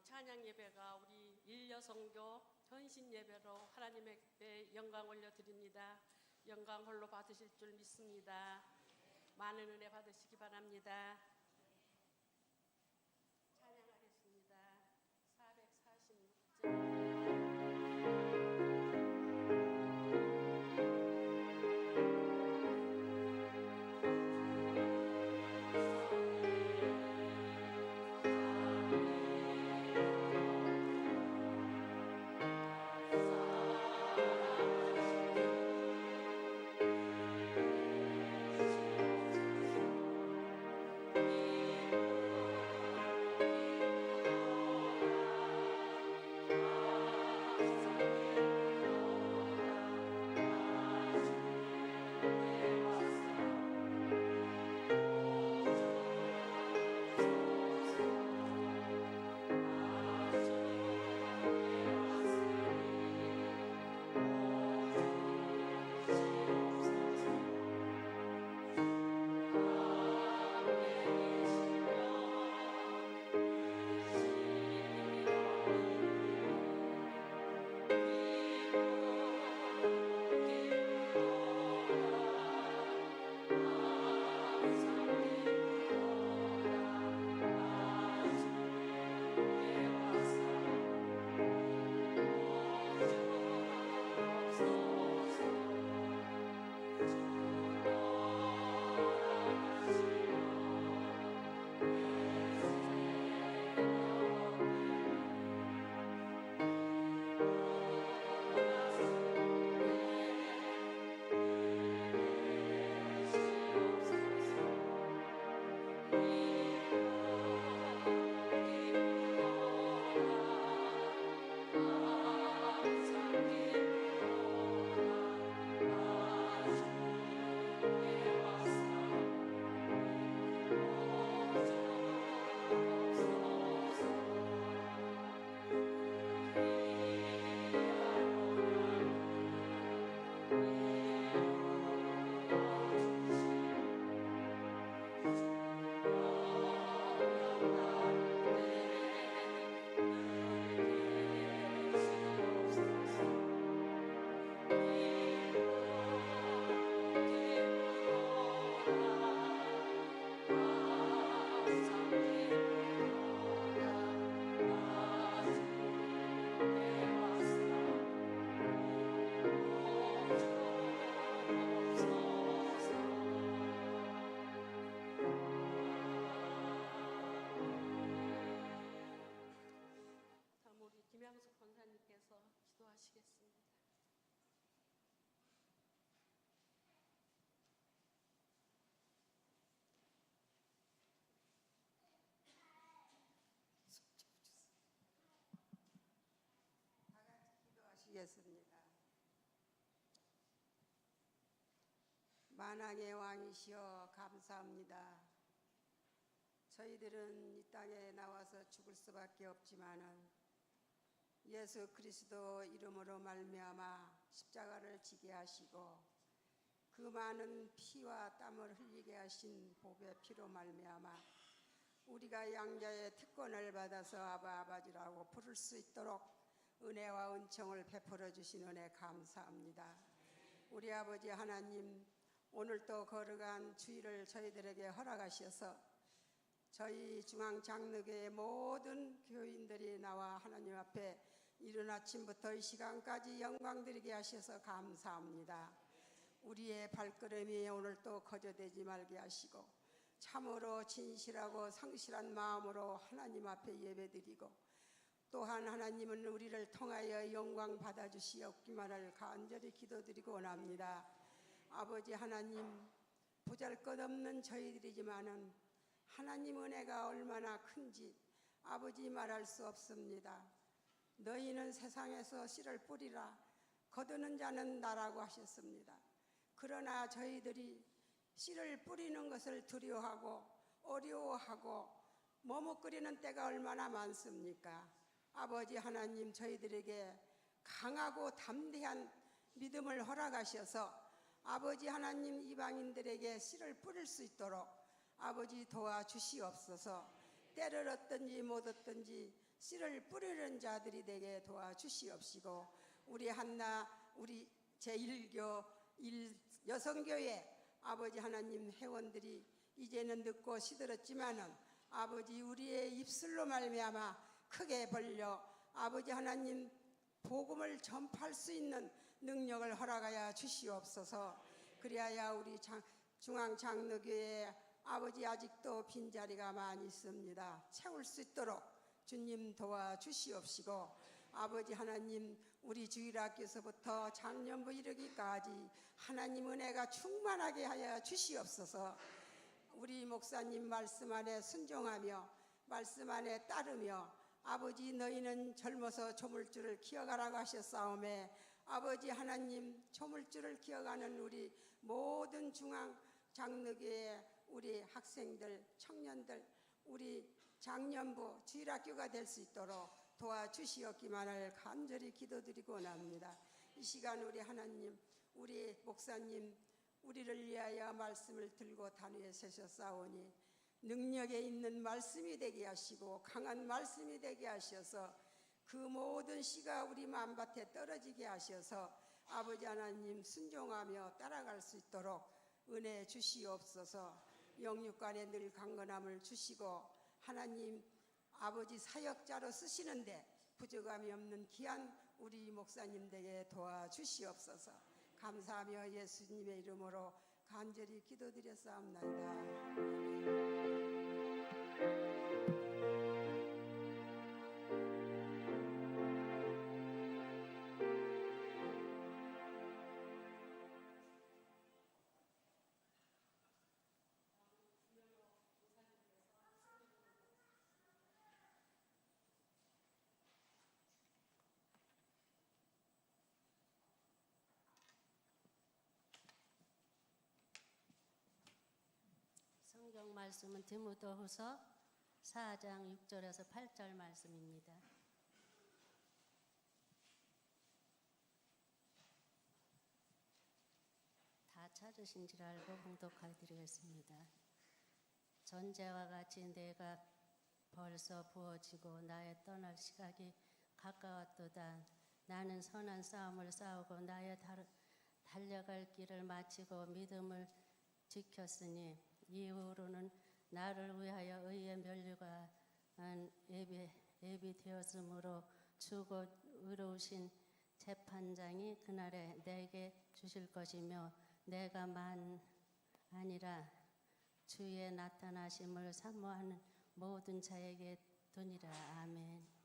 찬양 예배가 우리 일여성교 헌신 예배로 하나님께 영광 올려드립니다. 영광 홀로 받으실 줄 믿습니다. 많은 은혜 받으시기 바랍니다. 찬양하겠습니다. 446절. 김양숙 권사님께서 기도하시겠습니다. 다 같이 기도하시겠습니다. 만왕의 왕이시여 감사합니다. 저희들은 이 땅에 나와서 죽을 수밖에 없지만은 예수 그리스도 이름으로 말미암아 십자가를 지게 하시고 그 많은 피와 땀을 흘리게 하신 복의 피로 말미암아 우리가 양자의 특권을 받아서 아버지라고 부를 수 있도록 은혜와 은총을 베풀어 주신 은혜 감사합니다. 우리 아버지 하나님, 오늘 또 거룩한 주일을 저희들에게 허락하셔서 저희 중앙장로교회 모든 교인들이 나와 하나님 앞에 이른 아침부터 이 시간까지 영광드리게 하셔서 감사합니다. 우리의 발걸음이 오늘 또 거저되지 말게 하시고 참으로 진실하고 성실한 마음으로 하나님 앞에 예배드리고 또한 하나님은 우리를 통하여 영광 받아주시옵기만을 간절히 기도드리고 원합니다. 아버지 하나님, 보잘것없는 저희들이지만은 하나님 은혜가 얼마나 큰지 아버지 말할 수 없습니다. 너희는 세상에서 씨를 뿌리라 거두는 자는 나라고 하셨습니다. 그러나 저희들이 씨를 뿌리는 것을 두려워하고 어려워하고 머뭇거리는 때가 얼마나 많습니까? 아버지 하나님, 저희들에게 강하고 담대한 믿음을 허락하셔서 아버지 하나님, 이방인들에게 씨를 뿌릴 수 있도록 아버지 도와주시옵소서. 때를 얻든지 못 얻든지 씨를 뿌리는 자들이 되게 도와주시옵시고 우리 한나 우리 제1교 여성교회 아버지 하나님 회원들이 이제는 늦고 시들었지만은 아버지 우리의 입술로 말미암아 크게 벌려 아버지 하나님 복음을 전파할 수 있는 능력을 허락하여 주시옵소서. 그리하여 우리 중앙장로교회 아버지 아직도 빈자리가 많이 있습니다. 채울 수 있도록 주님 도와주시옵시고 아버지 하나님 우리 주일학교에서부터 작년부 이르기까지 하나님 은혜가 충만하게 하여 주시옵소서. 우리 목사님 말씀 안에 순종하며 말씀 안에 따르며 아버지 너희는 젊어서 조물주를 기억하라고 하셨사오매 아버지 하나님 조물주를 기억하는 우리 모든 중앙장로교회 우리 학생들 청년들 우리 장년부 주일학교가 될 수 있도록 도와주시옵기만을 간절히 기도드리고 원합니다. 이 시간 우리 하나님 우리 목사님 우리를 위하여 말씀을 들고 단위에 서셨사오니 능력에 있는 말씀이 되게 하시고 강한 말씀이 되게 하셔서 그 모든 씨가 우리 마음밭에 떨어지게 하셔서 아버지 하나님 순종하며 따라갈 수 있도록 은혜 주시옵소서. 영육간에 늘 강건함을 주시고 하나님 아버지 사역자로 쓰시는데 부족함이 없는 귀한 우리 목사님 되게 도와주시옵소서. 감사하며 예수님의 이름으로 간절히 기도드렸사옵나이다. 성경 말씀은 디모데후서 4장 6절에서 8절 말씀입니다. 다 찾으신 줄 알고 봉독하여 드리겠습니다. 전제와 같이 내가 벌써 부어지고 나의 떠날 시각이 가까웠도다. 나는 선한 싸움을 싸우고 나의 달려갈 길을 마치고 믿음을 지켰으니 이후로는 나를 위하여 의의 면류관 예비되었으므로 주곧 의로우신 재판장이 그날에 내게 주실 것이며 내가 만 아니라 주의 나타나심을 사모하는 모든 자에게 두니라. 아멘.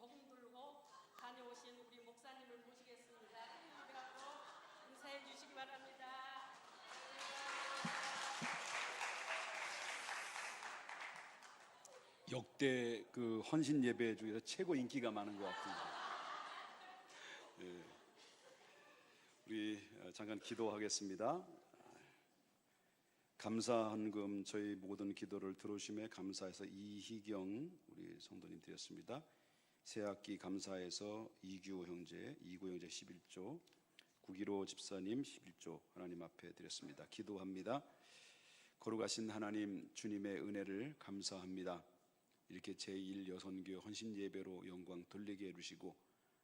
복음 들고 다녀오신 우리 목사님을 모시겠습니다. 우리 앞으로 인사해 주시기 바랍니다. 역대 그 헌신 예배 중에서 최고 인기가 많은 것 같습니다. 예. 우리 잠깐 기도하겠습니다. 감사한금 저희 모든 기도를 들어주심에 감사해서 이희경 우리 성도님 드렸습니다. 새학기 감사해서 이규 형제 11조, 915 집사님 11조 하나님 앞에 드렸습니다. 기도합니다. 거룩하신 하나님, 주님의 은혜를 감사합니다. 이렇게 제1여선교 헌신 예배로 영광 돌리게 해주시고,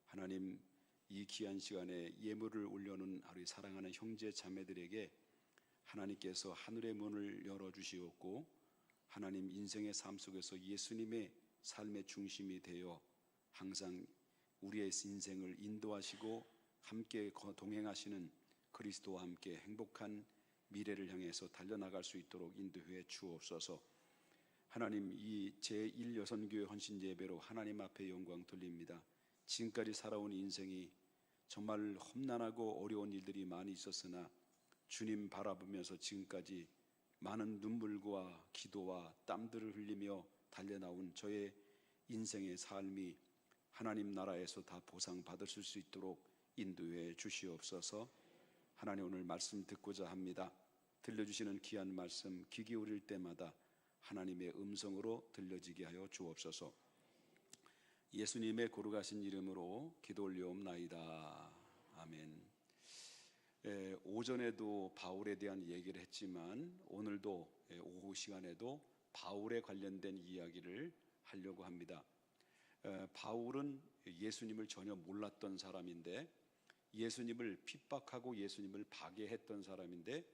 하나님 이 귀한 시간에 예물을 올려놓은 우리 사랑하는 형제 자매들에게 하나님께서 하늘의 문을 열어주시었고, 하나님 인생의 삶 속에서 예수님의 삶의 중심이 되어 항상 우리의 인생을 인도하시고 함께 동행하시는 그리스도와 함께 행복한 미래를 향해서 달려나갈 수 있도록 인도해 주옵소서. 하나님, 이 제1여선교회 헌신 예배로 하나님 앞에 영광 돌립니다. 지금까지 살아온 인생이 정말 험난하고 어려운 일들이 많이 있었으나 주님 바라보면서 지금까지 많은 눈물과 기도와 땀들을 흘리며 달려나온 저의 인생의 삶이 하나님 나라에서 다 보상받을 수 있도록 인도해 주시옵소서. 하나님, 오늘 말씀 듣고자 합니다. 들려주시는 귀한 말씀 귀 기울일 때마다 하나님의 음성으로 들려지게 하여 주옵소서. 예수님의 거룩하신 이름으로 기도 올려옵나이다. 아멘. 오전에도 바울에 대한 얘기를 했지만 오늘도 오후 시간에도 바울에 관련된 이야기를 하려고 합니다. 바울은 예수님을 전혀 몰랐던 사람인데, 예수님을 핍박하고 예수님을 박해했던 사람인데,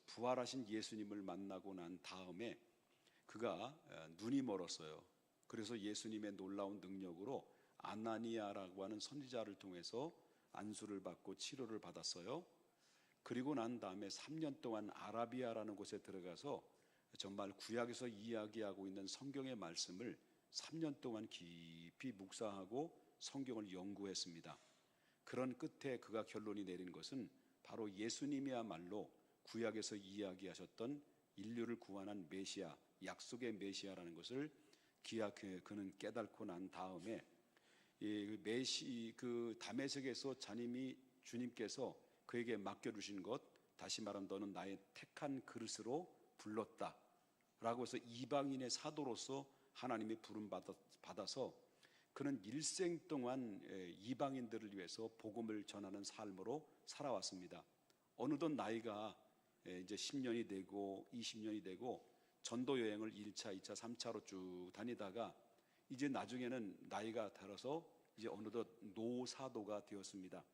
부활하신 예수님을 만나고 난 다음에 그가 눈이 멀었어요. 그래서 예수님의 놀라운 능력으로 아나니아라고 하는 선지자를 통해서 안수를 받고 치료를 받았어요. 그리고 난 다음에 3년 동안 아라비아라는 곳에 들어가서 정말 구약에서 이야기하고 있는 성경의 말씀을 3년 동안 깊이 묵상하고 성경을 연구했습니다. 그런 끝에 그가 결론이 내린 것은 바로 예수님이야말로 구약에서 이야기하셨던 인류를 구원한 메시아, 약속의 메시아라는 것을 그는 깨닫고 난 다음에 다메섹에서 주님께서 그에게 맡겨주신 것, 다시 말하면 너는 나의 택한 그릇으로 불렀다 라고 해서 이방인의 사도로서 하나님의 부름 받아서 그는 일생 동안 이방인들을 위해서 복음을 전하는 삶으로 살아왔습니다. 어느덧 나이가 이제 10년이 되고 20년이 되고 전도 여행을 1차, 2차, 3차로 쭉 다니다가 이제 나중에는 나이가 들어서 이제 어느덧 노사도가 되었습니다.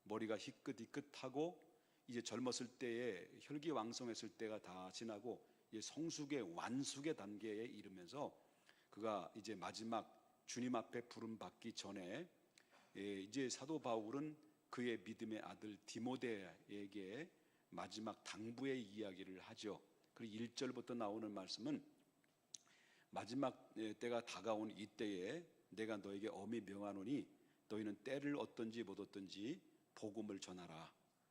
머리가 희끗희끗하고 이제 젊었을 때에 혈기왕성했을 때가 다 지나고 이제 성숙의 완숙의 단계에 이르면서 그가 이제 마지막 주님 앞에 부름 받기 전에 이제 사도 바울은 그의 믿음의 아들 디모데에게 마지막 당부의 이야기를 하죠. 그리고 1절부터 나오는 말씀은 마지막 때가 다가온 이때에 내가 너에게 엄히 명하노니 너희는 때를 어떤지 못 어떤지 복음을 전하라.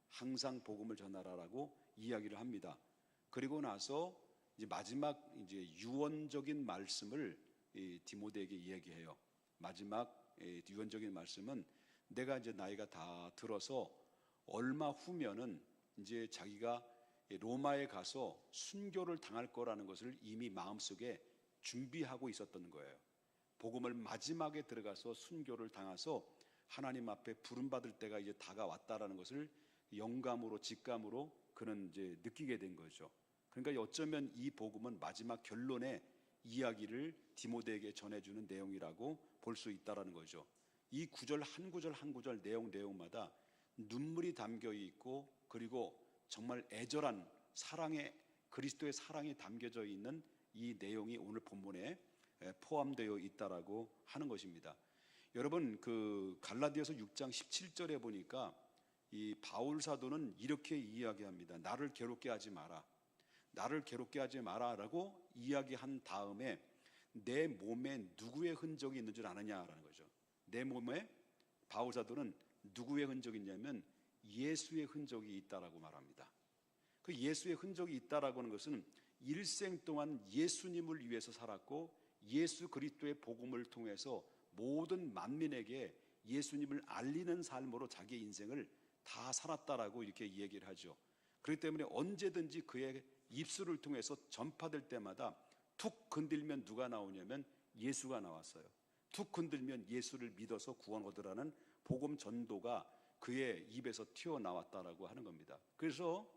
항상 복음을 전하라라고 이야기를 합니다. 그리고 나서 이제 마지막 이제 유언적인 말씀을 디모데에게 이야기해요. 마지막 유언적인 말씀은 내가 이제 나이가 다 들어서 얼마 후면은 이제 자기가 로마에 가서 순교를 당할 거라는 것을 이미 마음속에 준비하고 있었던 거예요. 복음을 마지막에 들어가서 순교를 당해서 하나님 앞에 부름받을 때가 이제 다가왔다라는 것을 영감으로 직감으로 그는 이제 느끼게 된 거죠. 그러니까 어쩌면 이 복음은 마지막 결론의 이야기를 디모데에게 전해주는 내용이라고 볼 수 있다라는 거죠. 이 구절 한 구절 한 구절 내용마다 눈물이 담겨 있고 그리고 정말 애절한 사랑의 그리스도의 사랑이 담겨져 있는 이 내용이 오늘 본문에 포함되어 있다라고 하는 것입니다. 여러분, 그 갈라디아서 6장 17절에 보니까 이 바울 사도는 이렇게 이야기합니다. 나를 괴롭게 하지 마라. 나를 괴롭게 하지 마라라고 이야기한 다음에 내 몸에 누구의 흔적이 있는 줄 아느냐라는 거죠. 내 몸에 바울사도는 누구의 흔적이 있냐면 예수의 흔적이 있다라고 말합니다. 그 예수의 흔적이 있다라고 하는 것은 일생 동안 예수님을 위해서 살았고 예수 그리스도의 복음을 통해서 모든 만민에게 예수님을 알리는 삶으로 자기의 인생을 다 살았다라고 이렇게 얘기를 하죠. 그렇기 때문에 언제든지 그의 입술을 통해서 전파될 때마다 툭 건들면 누가 나오냐면 예수가 나왔어요. 툭 건들면 예수를 믿어서 구원 얻으라는 복음 전도가 그의 입에서 튀어나왔다라고 하는 겁니다. 그래서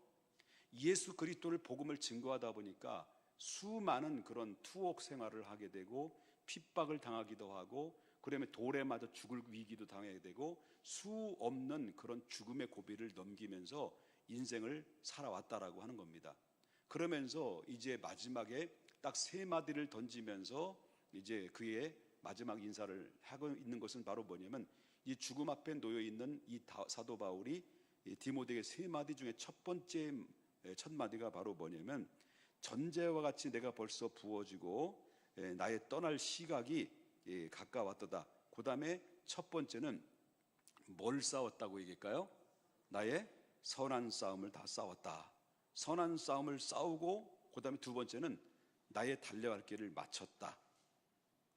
예수 그리스도를 복음을 증거하다 보니까 수많은 그런 투옥 생활을 하게 되고 핍박을 당하기도 하고 그다음에 돌에 맞아 죽을 위기도 당하게 되고 수 없는 그런 죽음의 고비를 넘기면서 인생을 살아왔다라고 하는 겁니다. 그러면서 이제 마지막에 딱 세 마디를 던지면서 이제 그의 마지막 인사를 하고 있는 것은 바로 뭐냐면 이 죽음 앞에 놓여 있는 이 사도 바울이 이 디모데에게 세 마디 중에 첫 마디가 바로 뭐냐면 전제와 같이 내가 벌써 부어지고 나의 떠날 시각이 가까웠도다. 그 다음에 첫 번째는 뭘 싸웠다고 얘기할까요? 나의 선한 싸움을 다 싸웠다. 선한 싸움을 싸우고 그 다음에 두 번째는 나의 달려갈 길을 마쳤다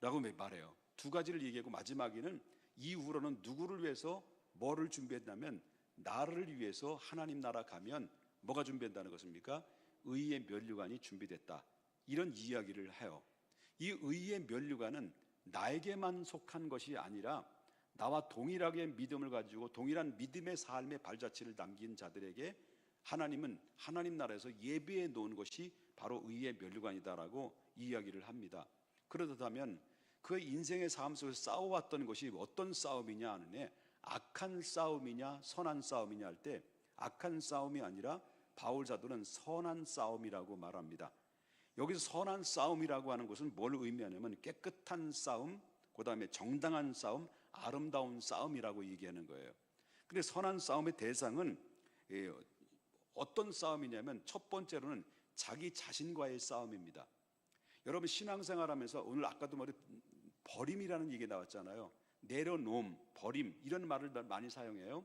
라고 말해요. 두 가지를 얘기하고 마지막에는 이후로는 누구를 위해서 뭐를 준비했냐면 나를 위해서 하나님 나라 가면 뭐가 준비된다는 것입니까? 의의 면류관이 준비됐다. 이런 이야기를 해요. 이 의의 면류관은 나에게만 속한 것이 아니라 나와 동일하게 믿음을 가지고 동일한 믿음의 삶의 발자취를 남긴 자들에게 하나님은 하나님 나라에서 예비해 놓은 것이 바로 의의 면류관이다라고 이야기를 합니다. 그렇다면 그의 인생의 삶 속에서 싸워왔던 것이 어떤 싸움이냐 하느냐, 악한 싸움이냐 선한 싸움이냐 할 때 악한 싸움이 아니라 바울 사도는 선한 싸움이라고 말합니다. 여기서 선한 싸움이라고 하는 것은 뭘 의미하냐면 깨끗한 싸움, 그 다음에 정당한 싸움, 아름다운 싸움이라고 얘기하는 거예요. 근데 선한 싸움의 대상은 어떤 싸움이냐면 첫 번째로는 자기 자신과의 싸움입니다. 여러분 신앙생활하면서 오늘 아까도 버림이라는 얘기 나왔잖아요. 내려놓음, 버림 이런 말을 많이 사용해요.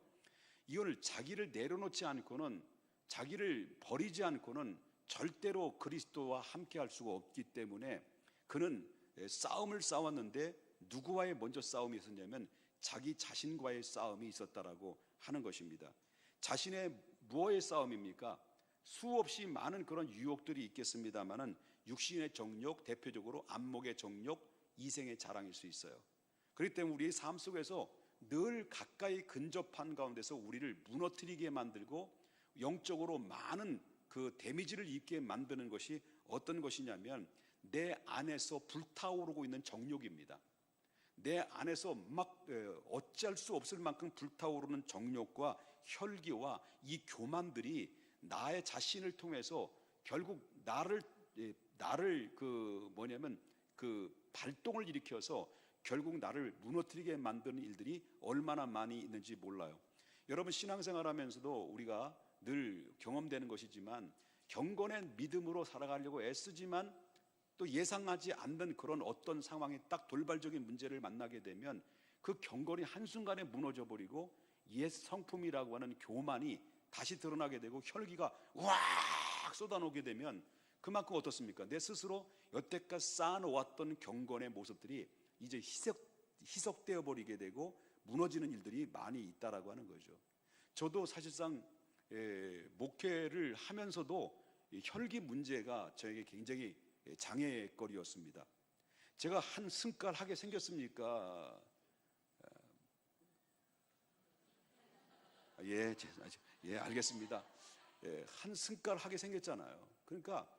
이걸 자기를 내려놓지 않고는 자기를 버리지 않고는 절대로 그리스도와 함께 할 수가 없기 때문에 그는 싸움을 싸웠는데 누구와의 먼저 싸움이 있었냐면 자기 자신과의 싸움이 있었다라고 하는 것입니다. 자신의 무엇의 싸움입니까? 수없이 많은 그런 유혹들이 있겠습니다만은 육신의 정욕, 대표적으로 안목의 정욕, 이생의 자랑일 수 있어요. 그렇기 때문에 우리의 삶 속에서 늘 가까이 근접한 가운데서 우리를 무너뜨리게 만들고 영적으로 많은 그 데미지를 입게 만드는 것이 어떤 것이냐면 내 안에서 불타오르고 있는 정욕입니다. 내 안에서 막 어찌할 수 없을 만큼 불타오르는 정욕과 혈기와 이 교만들이 나의 자신을 통해서 결국 나를 발동을 일으켜서 결국 나를 무너뜨리게 만드는 일들이 얼마나 많이 있는지 몰라요. 여러분 신앙생활하면서도 우리가 늘 경험되는 것이지만 경건의 믿음으로 살아가려고 애쓰지만 또 예상하지 않는 그런 어떤 상황이 딱 돌발적인 문제를 만나게 되면 그 경건이 한순간에 무너져 버리고 옛 성품이라고 하는 교만이 다시 드러나게 되고 혈기가 우악 쏟아놓게 되면 그만큼 어떻습니까? 내 스스로 여태까지 쌓아놓았던 경건의 모습들이 이제 희석되어 버리게 되고 무너지는 일들이 많이 있다라고 하는 거죠. 저도 사실상 목회를 하면서도 혈기 문제가 저에게 굉장히 장애거리였습니다. 제가 한 승깔 하게 생겼습니까? 예, 알겠습니다. 한 승깔 하게 생겼잖아요. 그러니까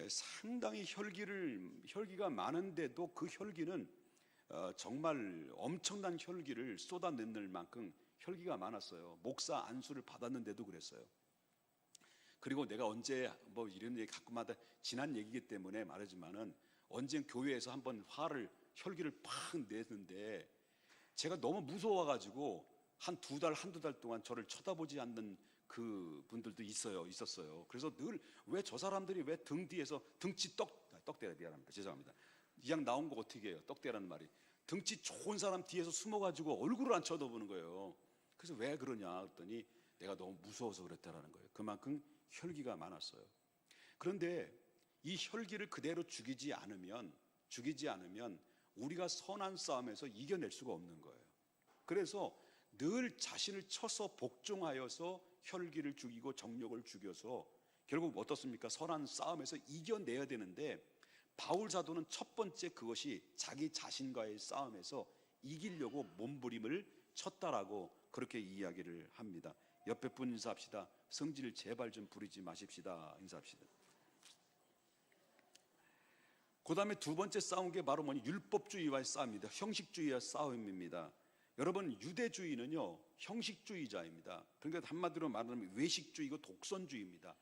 상당히 혈기가 많은데도 그 혈기는 정말 엄청난 혈기를 쏟아내는 만큼 혈기가 많았어요. 목사 안수를 받았는데도 그랬어요. 그리고 내가 언제 이런 얘기 가끔마다 지난 얘기이기 때문에 말하지만은 언젠 교회에서 한번 혈기를 팍 냈는데 제가 너무 무서워가지고 한두 달 동안 저를 쳐다보지 않는 그 분들도 있었어요. 그래서 늘 왜 저 사람들이 왜 등 뒤에서 등치 떡대라 미안합니다. 죄송합니다. 이왕 나온 거 어떻게 해요? 떡대라는 말이. 등치 좋은 사람 뒤에서 숨어가지고 얼굴을 안 쳐다보는 거예요. 그래서 왜 그러냐 그랬더니 내가 너무 무서워서 그랬다라는 거예요. 그만큼 혈기가 많았어요. 그런데 이 혈기를 그대로 죽이지 않으면 우리가 선한 싸움에서 이겨낼 수가 없는 거예요. 그래서 늘 자신을 쳐서 복종하여서 혈기를 죽이고 정욕을 죽여서 결국 어떻습니까? 선한 싸움에서 이겨내야 되는데 바울 사도는 첫 번째 그것이 자기 자신과의 싸움에서 이기려고 몸부림을 쳤다라고 그렇게 이야기를 합니다. 옆에 분 인사합시다. 성질 제발 좀 부리지 마십시다. 인사합시다. 그 다음에 두 번째 싸운 게 바로 뭐냐? 율법주의와의 싸움입니다. 형식주의와 싸움입니다. 여러분, 유대주의는요 형식주의자입니다. 그러니까 한마디로 말하면 외식주의고 독선주의입니다.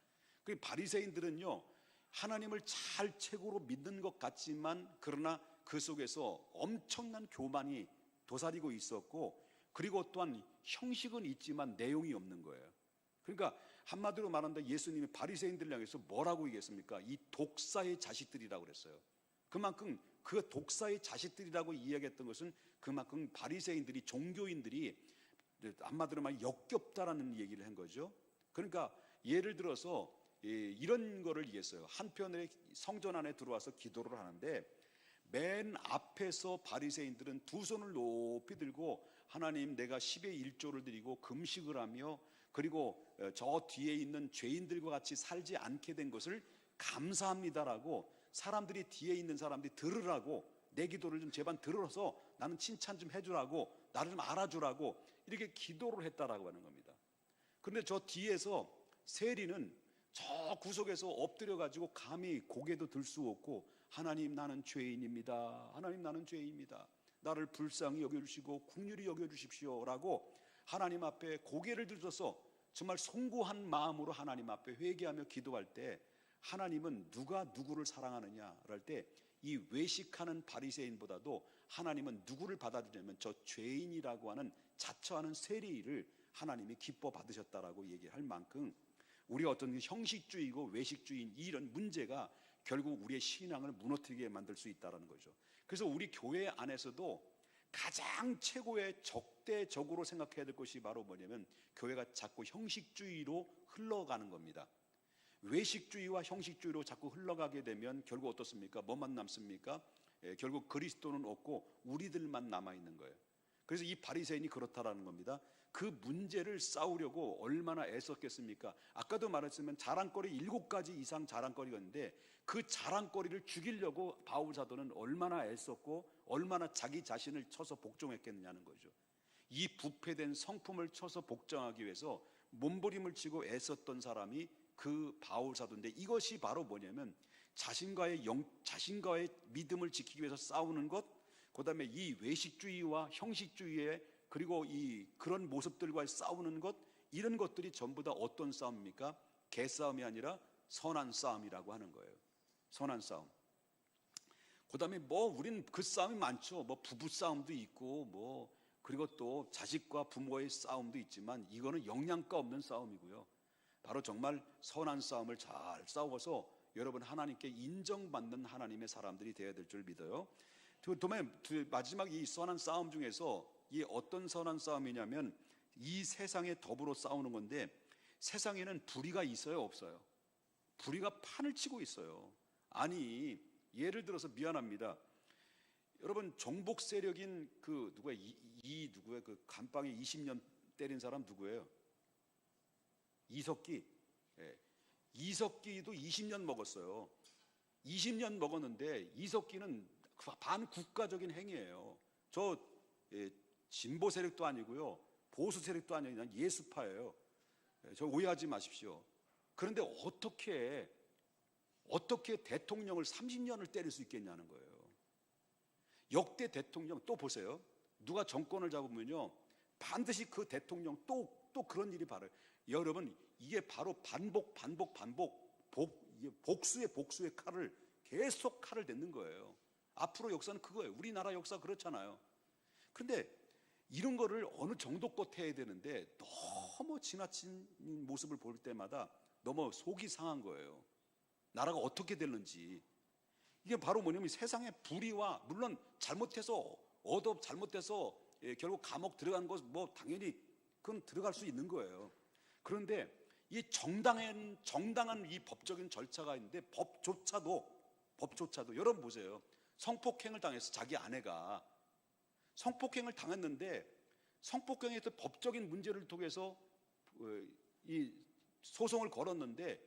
그 바리새인들은요 하나님을 잘 최고로 믿는 것 같지만 그러나 그 속에서 엄청난 교만이 도사리고 있었고, 그리고 또한 형식은 있지만 내용이 없는 거예요. 그러니까 한마디로 말한다, 예수님이 바리새인들을 향해서 뭐라고 얘기했습니까? 이 독사의 자식들이라고 그랬어요. 그만큼 그 독사의 자식들이라고 이야기했던 것은 그만큼 바리새인들이, 종교인들이 한마디로 말 역겹다라는 얘기를 한 거죠. 그러니까 예를 들어서 이런 거를 얘기했어요. 한편에 성전 안에 들어와서 기도를 하는데 맨 앞에서 바리새인들은 두 손을 높이 들고 하나님, 내가 10의 1조를 드리고 금식을 하며 그리고 저 뒤에 있는 죄인들과 같이 살지 않게 된 것을 감사합니다라고, 사람들이 뒤에 있는 사람들이 들으라고, 내 기도를 좀 제발 들어서 나는 칭찬 좀 해주라고, 나를 좀 알아주라고 이렇게 기도를 했다라고 하는 겁니다. 그런데 저 뒤에서 세리는 저 구석에서 엎드려 가지고 감히 고개도 들 수 없고, 하나님 나는 죄인입니다. 하나님 나는 죄인입니다. 나를 불쌍히 여겨주시고 긍휼히 여겨주십시오 라고 하나님 앞에 고개를 들어서 정말 송구한 마음으로 하나님 앞에 회개하며 기도할 때, 하나님은 누가 누구를 사랑하느냐 할 때 이 외식하는 바리새인보다도 하나님은 누구를 받아들이냐면 저 죄인이라고 하는 자처하는 세리를 하나님이 기뻐 받으셨다라고 얘기할 만큼 우리가 어떤 형식주의고 외식주의인 이런 문제가 결국 우리의 신앙을 무너뜨리게 만들 수 있다는 거죠. 그래서 우리 교회 안에서도 가장 최고의 적대적으로 생각해야 될 것이 바로 뭐냐면 교회가 자꾸 형식주의로 흘러가는 겁니다. 외식주의와 형식주의로 자꾸 흘러가게 되면 결국 어떻습니까? 뭐만 남습니까? 결국 그리스도는 없고 우리들만 남아있는 거예요. 그래서 이 바리새인이 그렇다라는 겁니다. 그 문제를 싸우려고 얼마나 애썼겠습니까? 아까도 말했지만 자랑거리 7가지 이상 자랑거리가 있는데 그 자랑거리를 죽이려고 바울 사도는 얼마나 애썼고 얼마나 자기 자신을 쳐서 복종했겠느냐는 거죠. 이 부패된 성품을 쳐서 복종하기 위해서 몸부림을 치고 애썼던 사람이 그 바울 사도인데, 이것이 바로 뭐냐면 자신과의 믿음을 지키기 위해서 싸우는 것, 그 다음에 이 외식주의와 형식주의에 그리고 그런 모습들과 싸우는 것, 이런 것들이 전부 다 어떤 싸움입니까? 개싸움이 아니라 선한 싸움이라고 하는 거예요. 선한 싸움. 그 다음에 우린 그 싸움이 많죠. 부부 싸움도 있고 그리고 또 자식과 부모의 싸움도 있지만 이거는 영양가 없는 싸움이고요. 바로 정말 선한 싸움을 잘 싸워서 여러분 하나님께 인정받는 하나님의 사람들이 되어야 될 줄 믿어요. 마지막 이 선한 싸움 중에서 이 어떤 선한 싸움이냐면 이 세상에 더불어 싸우는 건데, 세상에는 불의가 있어요, 없어요? 불의가 판을 치고 있어요. 아니 예를 들어서 미안합니다. 여러분 정복 세력인 그 누구야? 누구야? 그 감방에 20년 때린 사람 누구예요? 이석기. 이석기도 20년 먹었어요. 20년 먹었는데 이석기는 반국가적인 행위예요. 저 진보 세력도 아니고요, 보수 세력도 아니고 그냥 예수파예요. 저 오해하지 마십시오. 그런데 어떻게 대통령을 30년을 때릴 수 있겠냐는 거예요. 역대 대통령 또 보세요. 누가 정권을 잡으면요 반드시 그 대통령 또 그런 일이 발生. 여러분 이게 바로 복수의 칼을 계속 칼을 댔는 거예요. 앞으로 역사는 그거예요. 우리나라 역사 그렇잖아요. 그런데 이런 거를 어느 정도껏 해야 되는데 너무 지나친 모습을 볼 때마다 너무 속이 상한 거예요. 나라가 어떻게 됐는지. 이게 바로 뭐냐면 세상의 불의와, 물론 잘못해서 결국 감옥 들어간 거 뭐 당연히 그건 들어갈 수 있는 거예요. 그런데 이 정당한 이 법적인 절차가 있는데 법조차도 여러분 보세요. 성폭행을 당해서 자기 아내가 성폭행을 당했는데 성폭행에 대해서 법적인 문제를 통해서 이 소송을 걸었는데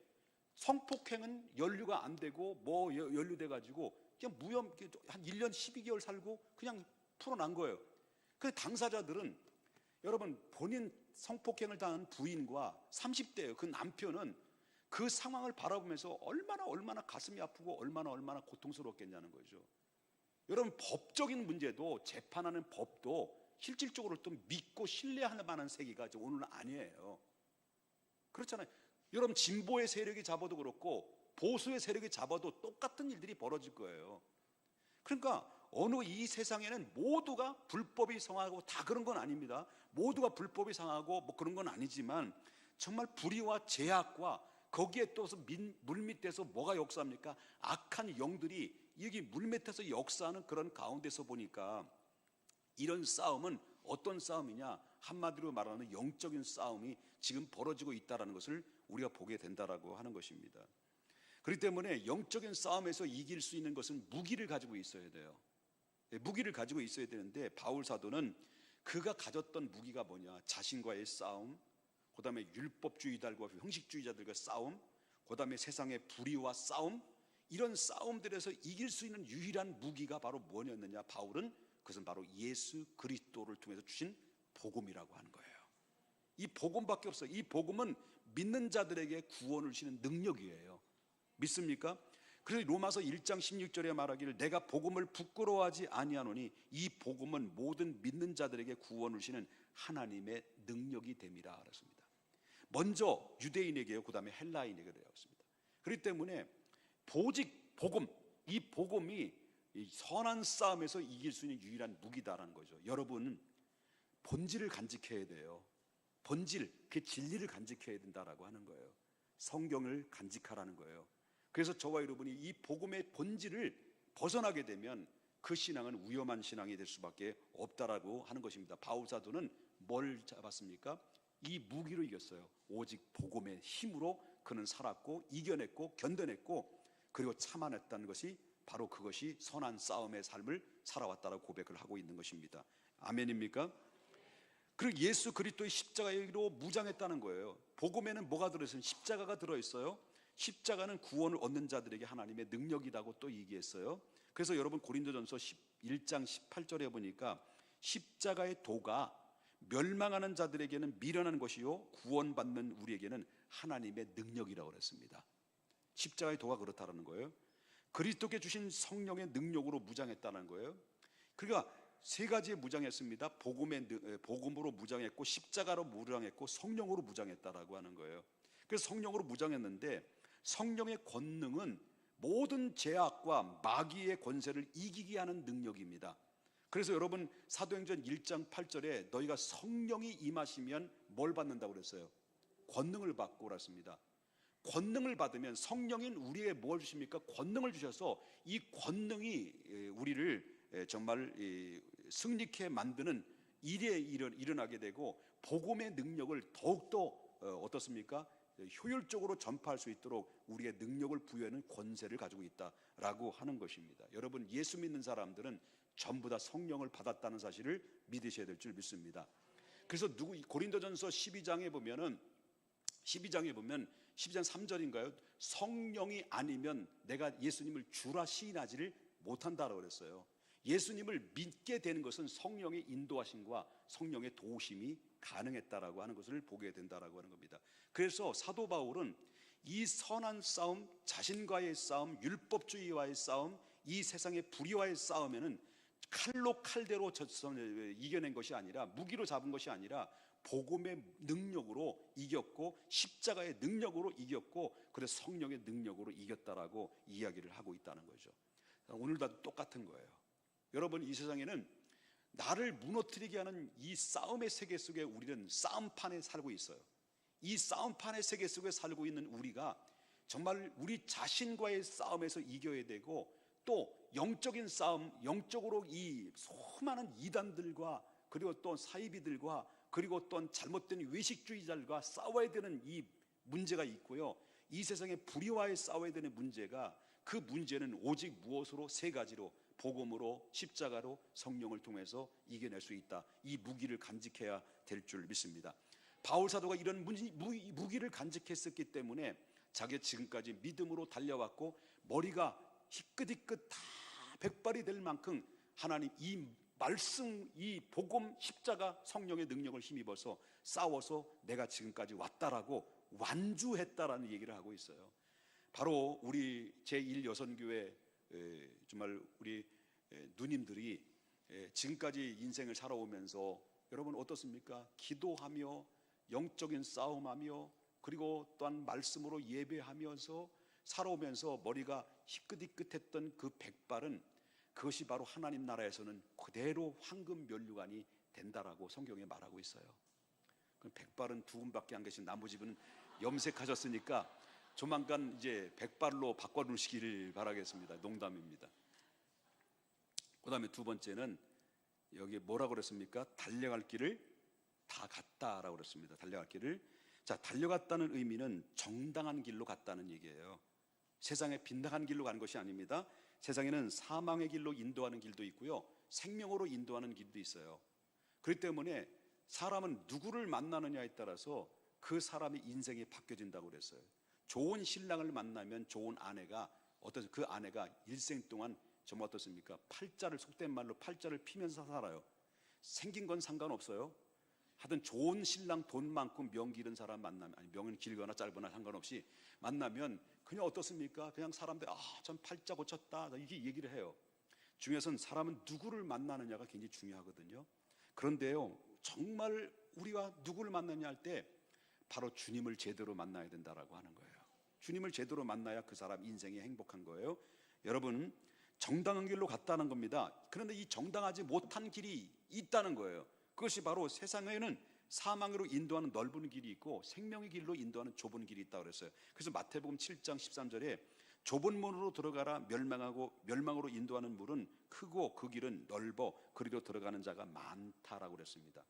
성폭행은 연루가 안 되고 뭐 연루돼 가지고 그냥 무혐 한 1년 12개월 살고 그냥 풀어난 거예요. 그 당사자들은 여러분 본인 성폭행을 당한 부인과 30대예요. 그 남편은 그 상황을 바라보면서 얼마나 가슴이 아프고 얼마나 고통스럽겠냐는 거죠. 여러분 법적인 문제도 재판하는 법도 실질적으로 또 믿고 신뢰할 만한 세계가 오늘은 아니에요. 그렇잖아요. 여러분 진보의 세력이 잡아도 그렇고 보수의 세력이 잡아도 똑같은 일들이 벌어질 거예요. 그러니까 어느 이 세상에는 모두가 불법이 성하고 다 그런 건 아닙니다. 모두가 불법이 성하고 뭐 그런 건 아니지만 정말 불의와 제약과 거기에 또서 물밑에서 뭐가 역사합니까? 악한 영들이 여기 물밑에서 역사하는 그런 가운데서 보니까 이런 싸움은 어떤 싸움이냐? 한마디로 말하는 영적인 싸움이 지금 벌어지고 있다는 것을 우리가 보게 된다라고 하는 것입니다. 그렇기 때문에 영적인 싸움에서 이길 수 있는 것은 무기를 가지고 있어야 돼요. 무기를 가지고 있어야 되는데 바울 사도는 그가 가졌던 무기가 뭐냐? 자신과의 싸움, 그 다음에 율법주의자들과 형식주의자들과 싸움, 그 다음에 세상의 불의와 싸움, 이런 싸움들에서 이길 수 있는 유일한 무기가 바로 뭐였느냐? 바울은 그것은 바로 예수 그리스도를 통해서 주신 복음이라고 하는 거예요. 이 복음밖에 없어요. 이 복음은 믿는 자들에게 구원을 주시는 능력이에요. 믿습니까? 그래서 로마서 1장 16절에 말하기를 내가 복음을 부끄러워하지 아니하노니 이 복음은 모든 믿는 자들에게 구원을 주시는 하나님의 능력이 됨이라 그랬습니다. 먼저 유대인에게요, 그 다음에 헬라인에게 되었습니다. 그렇기 때문에 오직 복음, 이 복음이 이 선한 싸움에서 이길 수 있는 유일한 무기다라는 거죠. 여러분 본질을 간직해야 돼요. 본질, 그 진리를 간직해야 된다라고 하는 거예요. 성경을 간직하라는 거예요. 그래서 저와 여러분이 이 복음의 본질을 벗어나게 되면 그 신앙은 위험한 신앙이 될 수밖에 없다라고 하는 것입니다. 바울 사도는 뭘 잡았습니까? 이 무기로 이겼어요. 오직 복음의 힘으로 그는 살았고 이겨냈고 견뎌냈고 그리고 참아냈다는 것이 바로 그것이 선한 싸움의 삶을 살아왔다라고 고백을 하고 있는 것입니다. 아멘입니까? 그리고 예수 그리스도의 십자가로 무장했다는 거예요. 복음에는 뭐가 들어있어요? 십자가가 들어있어요. 십자가는 구원을 얻는 자들에게 하나님의 능력이라고 또 얘기했어요. 그래서 여러분 고린도전서 1장 18절에 보니까 십자가의 도가 멸망하는 자들에게는 미련한 것이요 구원받는 우리에게는 하나님의 능력이라고 그랬습니다. 십자가의 도가 그렇다는 거예요. 그리스도께 주신 성령의 능력으로 무장했다는 거예요. 그러니까 세 가지에 무장했습니다. 복음으로 무장했고 십자가로 무장했고 성령으로 무장했다라고 하는 거예요. 그래서 성령으로 무장했는데 성령의 권능은 모든 죄악과 마귀의 권세를 이기게 하는 능력입니다. 그래서 여러분 사도행전 1장 8절에 너희가 성령이 임하시면 뭘 받는다고 그랬어요? 권능을 받고 그랬습니다. 권능을 받으면 성령인 우리에게 뭘 주십니까? 권능을 주셔서 이 권능이 우리를 정말 승리케 만드는 일에 일어나게 되고 복음의 능력을 더욱더 어떻습니까? 효율적으로 전파할 수 있도록 우리의 능력을 부여하는 권세를 가지고 있다라고 하는 것입니다. 여러분 예수 믿는 사람들은 전부 다 성령을 받았다는 사실을 믿으셔야 될 줄 믿습니다. 그래서 고린도전서 12장에 보면 12장 3절인가요? 성령이 아니면 내가 예수님을 주라 시인하지를 못한다라고 그랬어요. 예수님을 믿게 되는 것은 성령의 인도하심과 성령의 도우심이 가능했다라고 하는 것을 보게 된다라고 하는 겁니다. 그래서 사도 바울은 이 선한 싸움, 자신과의 싸움, 율법주의와의 싸움, 이 세상의 불의와의 싸움에는 칼로 칼대로 이겨낸 것이 아니라 무기로 잡은 것이 아니라 복음의 능력으로 이겼고 십자가의 능력으로 이겼고 그래서 성령의 능력으로 이겼다라고 이야기를 하고 있다는 거죠. 오늘도 똑같은 거예요. 여러분 이 세상에는 나를 무너뜨리게 하는 이 싸움의 세계 속에 우리는 싸움판에 살고 있어요. 이 싸움판의 세계 속에 살고 있는 우리가 정말 우리 자신과의 싸움에서 이겨야 되고 또 영적인 싸움, 영적으로 이 수많은 이단들과 그리고 또 사이비들과 그리고 또 잘못된 외식주의자들과 싸워야 되는 이 문제가 있고요. 이 세상의 불의와의 싸워야 되는 문제가, 그 문제는 오직 무엇으로? 세 가지로: 복음으로, 십자가로, 성령을 통해서 이겨낼 수 있다. 이 무기를 간직해야 될 줄 믿습니다. 바울 사도가 이런 무기를 간직했었기 때문에 자기가 지금까지 믿음으로 달려왔고, 머리가 희끗희끗 다 백발이 될 만큼 하나님 이 말씀, 이 복음, 십자가, 성령의 능력을 힘입어서 싸워서 내가 지금까지 왔다라고 완주했다라는 얘기를 하고 있어요. 바로 우리 제1여선교회 정말 우리 누님들이 지금까지 인생을 살아오면서 여러분 어떻습니까? 기도하며 영적인 싸움하며 그리고 또한 말씀으로 예배하면서 살아오면서 머리가 희끗희끗했던 그 백발은, 그것이 바로 하나님 나라에서는 그대로 황금 면류관이 된다라고 성경에 말하고 있어요. 백발은 두 분밖에 안 계신, 나머지는 염색하셨으니까 조만간 이제 백발로 바꿔주시기를 바라겠습니다. 농담입니다. 그 다음에 두 번째는 여기 뭐라고 그랬습니까? 달려갈 길을 다 갔다라고 그랬습니다. 달려갈 길을. 자, 달려갔다는 의미는 정당한 길로 갔다는 얘기예요. 세상에 빈당한 길로 가는 것이 아닙니다. 세상에는 사망의 길로 인도하는 길도 있고요, 생명으로 인도하는 길도 있어요. 그렇기 때문에 사람은 누구를 만나느냐에 따라서 그 사람의 인생이 바뀌어진다고 그랬어요. 좋은 신랑을 만나면 좋은 아내가, 그 아내가 일생 동안 정말 어떻습니까? 팔자를, 속된 말로 팔자를 피면서 살아요. 생긴 건 상관없어요. 하여튼 좋은 신랑, 돈 많고 명 기른 사람 만나면, 아니 명은 길거나 짧거나 상관없이 만나면 그냥 어떻습니까? 그냥 사람들 전 팔자 고쳤다 이렇게 얘기를 해요. 중에서는 사람은 누구를 만나느냐가 굉장히 중요하거든요. 그런데요, 정말 우리가 누구를 만나냐 할 때 바로 주님을 제대로 만나야 된다라고 하는 거예요. 주님을 제대로 만나야 그 사람 인생이 행복한 거예요. 여러분, 정당한 길로 갔다는 겁니다. 그런데 이 정당하지 못한 길이 있다는 거예요. 그것이 바로 세상에는 사망으로 인도하는 넓은 길이 있고 생명의 길로 인도하는 좁은 길이 있다고 그랬어요. 그래서 마태복음 7장 13절에 좁은 문으로 들어가라, 멸망으로 인도하는 문은 크고 그 길은 넓어 그리로 들어가는 자가 많다라고 그랬습니다.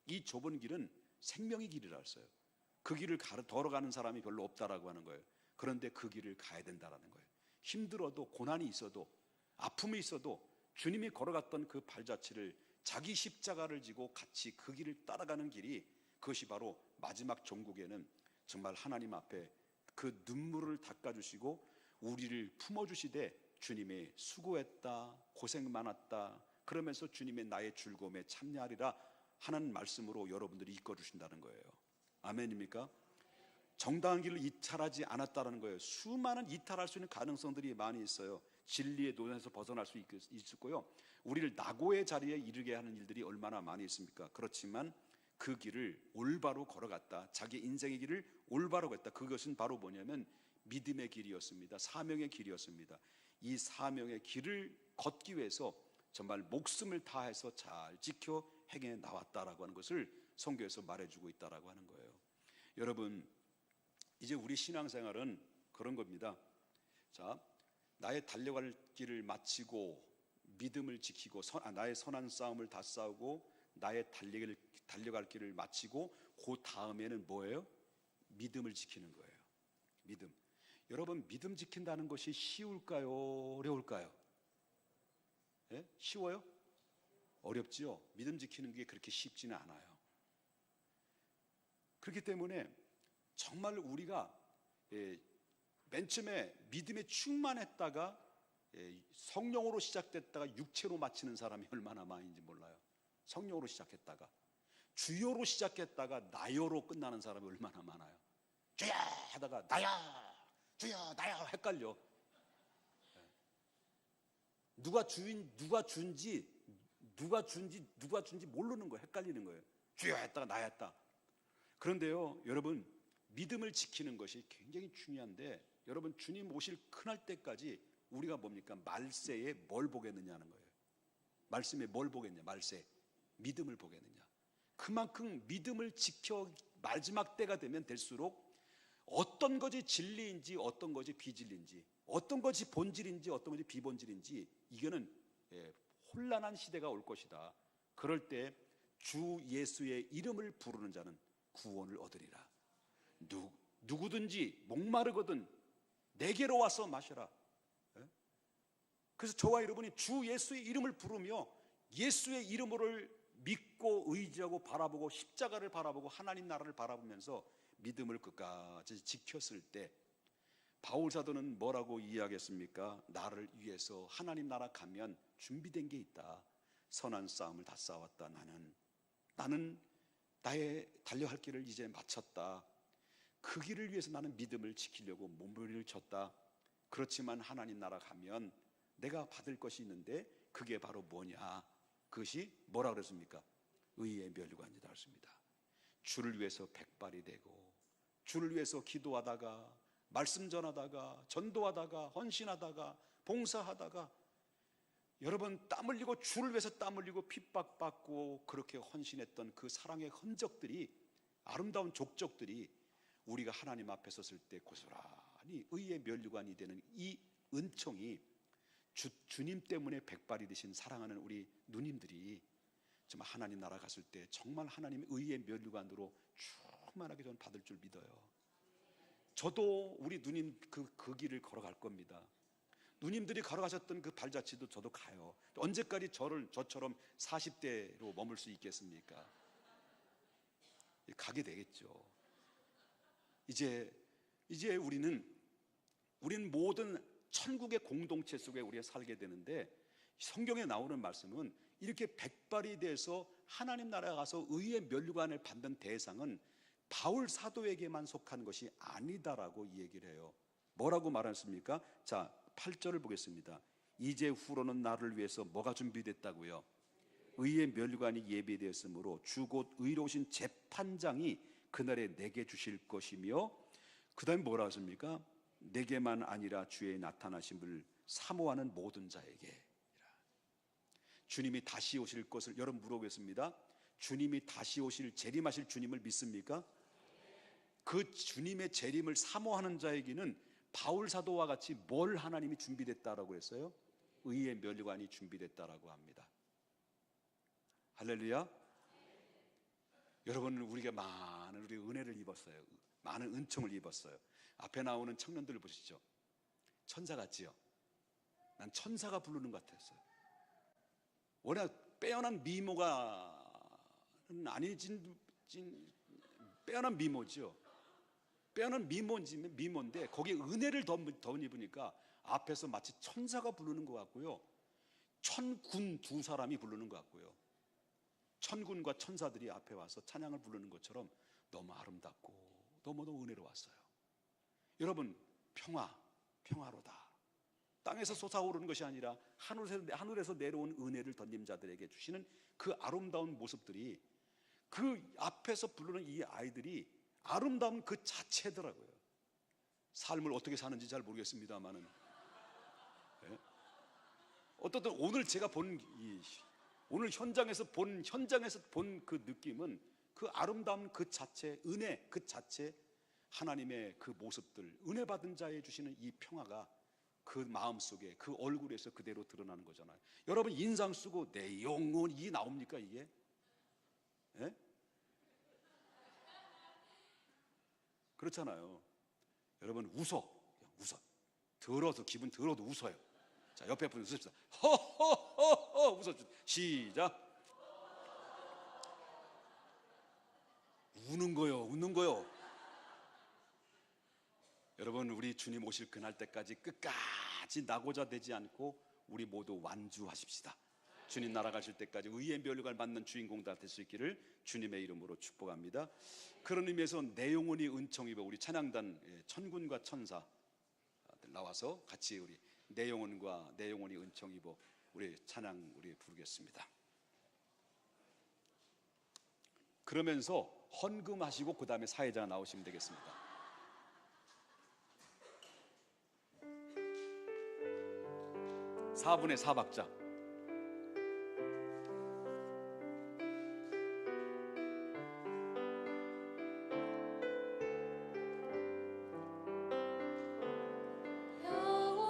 이 좁은 길은 생명의 길이라고 했어요. 그 길을 걸어가는 사람이 별로 없다라고 하는 거예요. 그런데 그 길을 가야 된다라는 거예요. 힘들어도, 고난이 있어도, 아픔이 있어도 주님이 걸어갔던 그 발자취를, 자기 십자가를 지고 같이 그 길을 따라가는 길이, 그것이 바로 마지막 종국에는 정말 하나님 앞에 그 눈물을 닦아주시고 우리를 품어주시되 주님의 수고했다, 고생 많았다, 그러면서 주님의 나의 즐거움에 참여하리라 하는 말씀으로 여러분들이 이끌어주신다는 거예요. 아멘입니까? 정당한 길을 이탈하지 않았다는 거예요. 수많은 이탈할 수 있는 가능성들이 많이 있어요. 진리의 노선에서 벗어날 수 있었고요, 우리를 낙오의 자리에 이르게 하는 일들이 얼마나 많이 있습니까? 그렇지만 그 길을 올바로 걸어갔다, 자기 인생의 길을 올바로 갔다. 그것은 바로 뭐냐면 믿음의 길이었습니다. 사명의 길이었습니다. 이 사명의 길을 걷기 위해서 정말 목숨을 다해서 잘 지켜 행해 나왔다라고 하는 것을 성경에서 말해주고 있다라고 하는 거예요. 여러분, 이제 우리 신앙생활은 그런 겁니다. 자, 나의 달려갈 길을 마치고 믿음을 지키고 나의 선한 싸움을 다 싸우고 나의 달려갈 길을 마치고 그 다음에는 뭐예요? 믿음을 지키는 거예요. 믿음. 여러분, 믿음 지킨다는 것이 쉬울까요? 어려울까요? 예? 쉬워요? 어렵지요? 믿음 지키는 게 그렇게 쉽지는 않아요. 그렇기 때문에 정말 우리가 맨 처음에 믿음에 충만했다가 성령으로 시작됐다가 육체로 마치는 사람이 얼마나 많은지 몰라요. 성령으로 시작했다가 주여로 시작했다가 나여로 끝나는 사람이 얼마나 많아요. 주여 하다가 나야, 주여 나야 헷갈려. 누가 준지 모르는 거예요. 헷갈리는 거예요. 주여 했다가 나였다. 그런데요, 여러분, 믿음을 지키는 것이 굉장히 중요한데, 여러분, 주님 오실 그날 때까지 우리가 뭡니까? 말세에 뭘 보겠느냐는 거예요. 말씀에 뭘 보겠냐? 말세, 믿음을 보겠느냐. 그만큼 믿음을 지켜 마지막 때가 되면 될수록 어떤 것이 진리인지 어떤 것이 비진리인지, 어떤 것이 본질인지 어떤 것이 비본질인지 이거는 혼란한 시대가 올 것이다. 그럴 때 주 예수의 이름을 부르는 자는 구원을 얻으리라. 누구든지 목마르거든 내게로 와서 마셔라. 그래서 저와 여러분이 주 예수의 이름을 부르며 예수의 이름을 믿고 의지하고 바라보고 십자가를 바라보고 하나님 나라를 바라보면서 믿음을 끝까지 지켰을 때 바울 사도는 뭐라고 이야기했습니까? 나를 위해서 하나님 나라 가면 준비된 게 있다. 선한 싸움을 다 싸웠다. 나는 나의 달려야 할 길을 이제 마쳤다. 그 길을 위해서 나는 믿음을 지키려고 몸부림을 쳤다. 그렇지만 하나님 나라 가면 내가 받을 것이 있는데 그게 바로 뭐냐? 그것이 뭐라 그랬습니까? 의의 면류관이다 했습니다. 주를 위해서 백발이 되고 주를 위해서 기도하다가 말씀 전하다가 전도하다가 헌신하다가 봉사하다가 여러분 땀 흘리고 주를 위해서 땀 흘리고 핍박받고 그렇게 헌신했던 그 사랑의 흔적들이 아름다운 족적들이 우리가 하나님 앞에 섰을 때 고스란히 의의 면류관이 되는 이 은총이 주님 때문에 백발이 되신 사랑하는 우리 누님들이 정말 하나님 나라 갔을 때 정말 하나님의 의의 면류관으로 충만하게 저는 받을 줄 믿어요. 저도 우리 누님 그 길을 걸어갈 겁니다. 누님들이 걸어가셨던 그 발자취도 저도 가요. 언제까지 저처럼 40대로 머물 수 있겠습니까? 가게 되겠죠. 이제 우리는 모든 천국의 공동체 속에 우리가 살게 되는데 성경에 나오는 말씀은 이렇게 백발이 돼서 하나님 나라에 가서 의의 면류관을 받는 대상은 바울 사도에게만 속한 것이 아니다라고 얘기를 해요. 뭐라고 말했습니까? 자, 8절을 보겠습니다. 이제 후로는 나를 위해서 뭐가 준비됐다고요? 의의 면류관이 예비되었으므로 주 곧 의로우신 재판장이 그날에 내게 주실 것이며 그 다음에 뭐라 하십니까? 내게만 아니라 주의 나타나심을 사모하는 모든 자에게. 주님이 다시 오실 것을 여러분 물어보겠습니다. 주님이 다시 오실 재림하실 주님을 믿습니까? 그 주님의 재림을 사모하는 자에게는 바울 사도와 같이 뭘 하나님이 준비됐다라고 했어요? 의의 면류관이 준비됐다라고 합니다. 할렐루야. 여러분 우리가 많은 우리 은혜를 입었어요. 많은 은총을 입었어요. 앞에 나오는 청년들을 보시죠. 천사 같지요? 난 천사가 부르는 것 같았어요. 워낙 빼어난 미모가 아니진 빼어난 미모죠. 빼어난 미모인데 거기에 은혜를 덧입으니까 앞에서 마치 천사가 부르는 것 같고요. 천군 두 사람이 부르는 것 같고요. 천군과 천사들이 앞에 와서 찬양을 부르는 것처럼 너무 아름답고 너무너무 은혜로웠어요. 여러분 평화로다. 땅에서 솟아오르는 것이 아니라 하늘에서 내려온 은혜를 던진 자들에게 주시는 그 아름다운 모습들이 그 앞에서 부르는 이 아이들이 아름다운 그 자체더라고요. 삶을 어떻게 사는지 잘 모르겠습니다만은 네? 어떻든 오늘 제가 오늘 현장에서 본 그 느낌은 그 아름다운 그 자체, 은혜 그 자체, 하나님의 그 모습들, 은혜 받은 자에 주시는 이 평화가 그 마음속에 그 얼굴에서 그대로 드러나는 거잖아요. 여러분 인상 쓰고 내 영혼이 나옵니까 이게? 예? 그렇잖아요. 여러분 웃어. 기분 들어도 웃어요. 자, 옆에 분 웃읍시다. 허허허허 웃어. 시작. 웃는 거요. 여러분 우리 주님 오실 그날 때까지 끝까지 나고자 되지 않고 우리 모두 완주하십시다. 주님 나라 가실 때까지 의의 면류관을 받는 주인공 다 될 수 있기를 주님의 이름으로 축복합니다. 그런 의미에서 내 영혼이 은총 입어 우리 찬양단 천군과 천사 나와서 같이 우리 내 영혼이 은총 입어 우리 찬양 우리 부르겠습니다. 그러면서 헌금하시고 그 다음에 사회자 나오시면 되겠습니다. 4분의 4박자. 영원히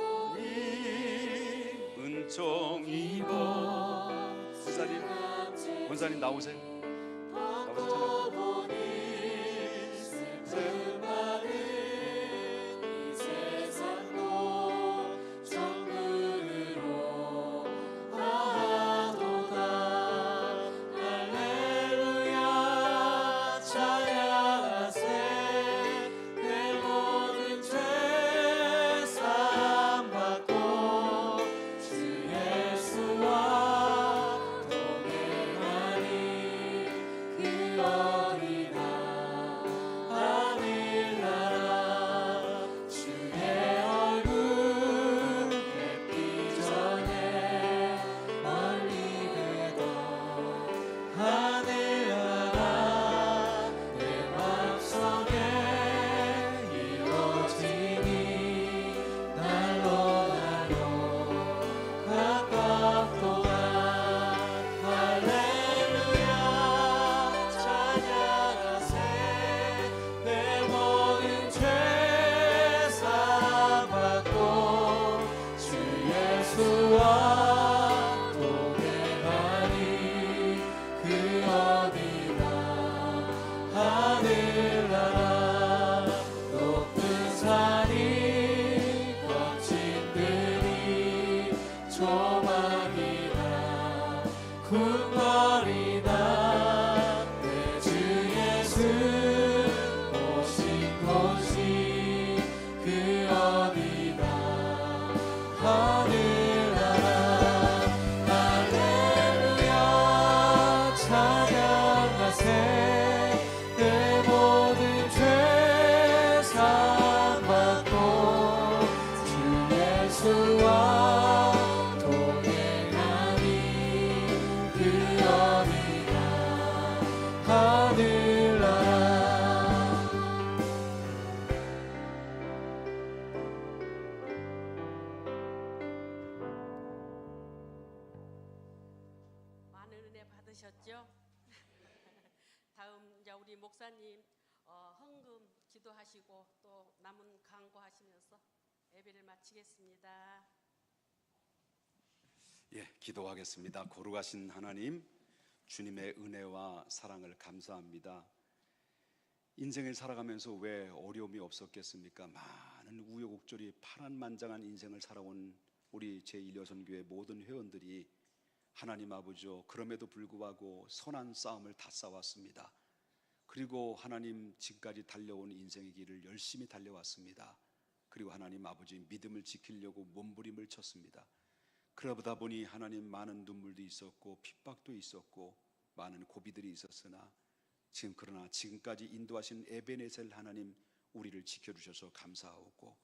목사님 나오세요. 나오세요. 많은 은혜 받으셨죠? 다음 이제 우리 목사님 헌금 기도하시고 또 남은 강구하시면서 예배를 마치겠습니다. 예, 기도하겠습니다. 거룩하신 하나님, 주님의 은혜와 사랑을 감사합니다. 인생을 살아가면서 왜 어려움이 없었겠습니까? 많은 우여곡절이 파란만장한 인생을 살아온 우리 제1여선교회 모든 회원들이 하나님 아버지요, 그럼에도 불구하고 선한 싸움을 다 싸웠습니다. 그리고 하나님 지금까지 달려온 인생의 길을 열심히 달려왔습니다. 그리고 하나님 아버지 믿음을 지키려고 몸부림을 쳤습니다. 그러다 보니 하나님 많은 눈물도 있었고 핍박도 있었고 많은 고비들이 있었으나 그러나 지금까지 인도하신 에베네셀 하나님, 우리를 지켜주셔서 감사하고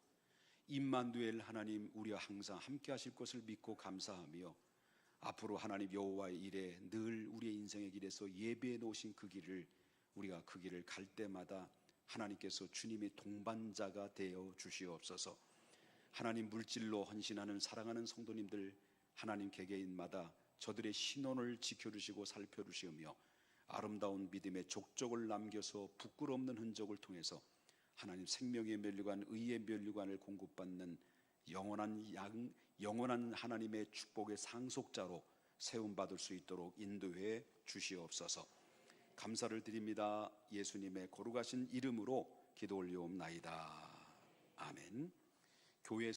임마누엘 하나님, 우리와 항상 함께 하실 것을 믿고 감사하며 앞으로 하나님 여호와의 일에 늘 우리의 인생의 길에서 예배해 놓으신 그 길을 우리가 그 길을 갈 때마다 하나님께서 주님의 동반자가 되어 주시옵소서. 하나님 물질로 헌신하는 사랑하는 성도님들 하나님 개개인마다 저들의 신원을 지켜주시고 살펴주시며 아름다운 믿음의 족적을 남겨서 부끄러움는 흔적을 통해서 하나님 생명의 면류관, 의의 면류관을 공급받는 영원한 하나님의 축복의 상속자로 세움받을 수 있도록 인도해 주시옵소서. 감사를 드립니다. 예수님의 거룩하신 이름으로 기도 올리옵나이다. 아멘. 교회